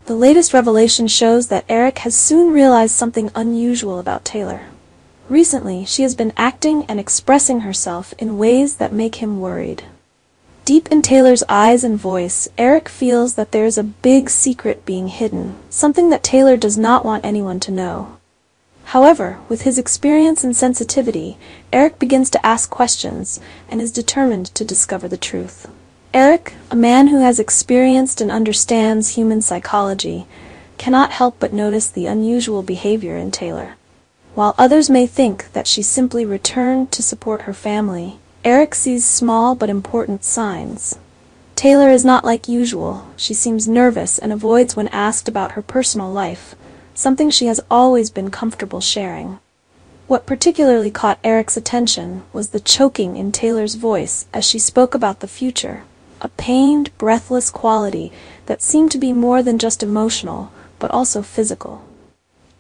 The latest revelation shows that Eric has soon realized something unusual about Taylor. Recently, she has been acting and expressing herself in ways that make him worried. Deep in Taylor's eyes and voice, Eric feels that there is a big secret being hidden, something that Taylor does not want anyone to know. However, with his experience and sensitivity, Eric begins to ask questions and is determined to discover the truth. Eric, a man who has experienced and understands human psychology, cannot help but notice the unusual behavior in Taylor. While others may think that she simply returned to support her family, Eric sees small but important signs. Taylor is not like usual. She seems nervous and avoids when asked about her personal life, something she has always been comfortable sharing. What particularly caught Eric's attention was the choking in Taylor's voice as she spoke about the future, a pained, breathless quality that seemed to be more than just emotional, but also physical.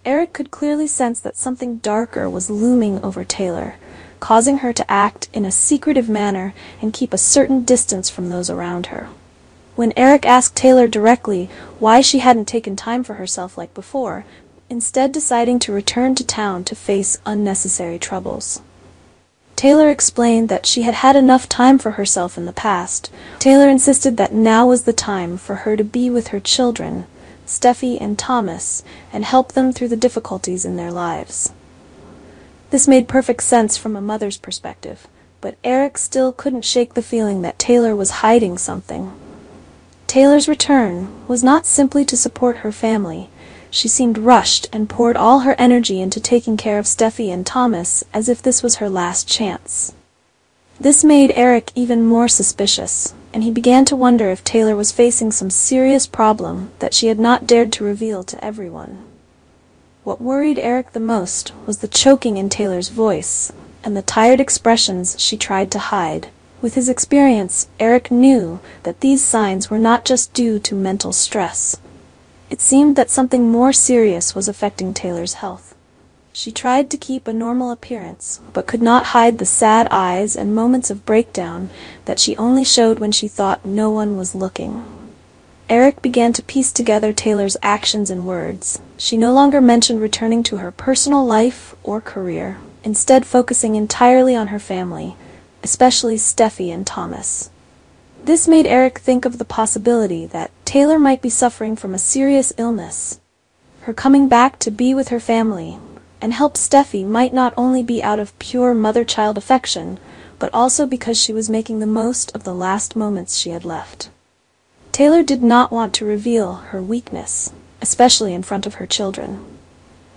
Eric could clearly sense that something darker was looming over Taylor, causing her to act in a secretive manner and keep a certain distance from those around her. When Eric asked Taylor directly why she hadn't taken time for herself like before, instead deciding to return to town to face unnecessary troubles, Taylor explained that she had had enough time for herself in the past. Taylor insisted that now was the time for her to be with her children, Steffi and Thomas, and help them through the difficulties in their lives. This made perfect sense from a mother's perspective, but Eric still couldn't shake the feeling that Taylor was hiding something. Taylor's return was not simply to support her family. She seemed rushed and poured all her energy into taking care of Steffi and Thomas as if this was her last chance. This made Eric even more suspicious, and he began to wonder if Taylor was facing some serious problem that she had not dared to reveal to everyone. What worried Eric the most was the choking in Taylor's voice and the tired expressions she tried to hide. With his experience, Eric knew that these signs were not just due to mental stress. It seemed that something more serious was affecting Taylor's health. She tried to keep a normal appearance, but could not hide the sad eyes and moments of breakdown that she only showed when she thought no one was looking. Eric began to piece together Taylor's actions and words. She no longer mentioned returning to her personal life or career, instead focusing entirely on her family, especially Steffi and Thomas. This made Eric think of the possibility that Taylor might be suffering from a serious illness. Her coming back to be with her family and help Steffi might not only be out of pure mother-child affection, but also because she was making the most of the last moments she had left. Taylor did not want to reveal her weakness, especially in front of her children.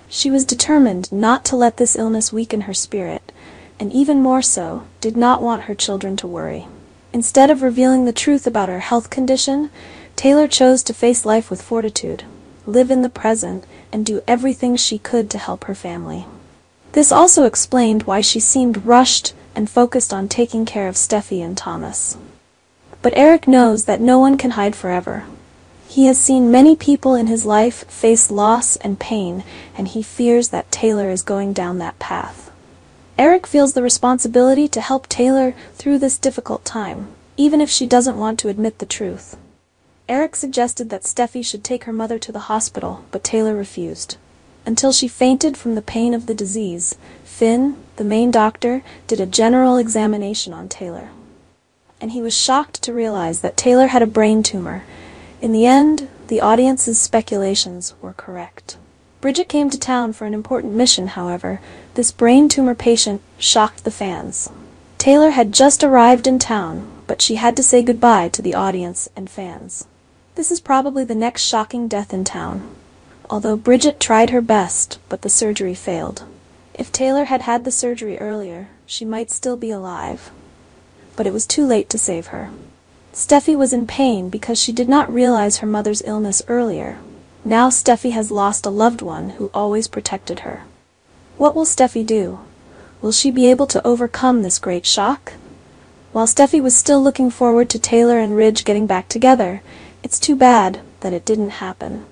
She was determined not to let this illness weaken her spirit, and even more so, did not want her children to worry. Instead of revealing the truth about her health condition, Taylor chose to face life with fortitude, live in the present, and do everything she could to help her family. This also explained why she seemed rushed and focused on taking care of Steffi and Thomas. But Eric knows that no one can hide forever. He has seen many people in his life face loss and pain, and he fears that Taylor is going down that path. Eric feels the responsibility to help Taylor through this difficult time, even if she doesn't want to admit the truth. Eric suggested that Steffi should take her mother to the hospital, but Taylor refused. Until she fainted from the pain of the disease, Finn, the main doctor, did a general examination on Taylor. And he was shocked to realize that Taylor had a brain tumor. In the end, the audience's speculations were correct. Bridget came to town for an important mission, however. This brain tumor patient shocked the fans. Taylor had just arrived in town, but she had to say goodbye to the audience and fans. This is probably the next shocking death in town. Although Bridget tried her best, but the surgery failed. If Taylor had had the surgery earlier, she might still be alive. But it was too late to save her. Steffi was in pain because she did not realize her mother's illness earlier. Now Steffi has lost a loved one who always protected her. What will Steffi do? Will she be able to overcome this great shock? While Steffi was still looking forward to Taylor and Ridge getting back together, it's too bad that it didn't happen.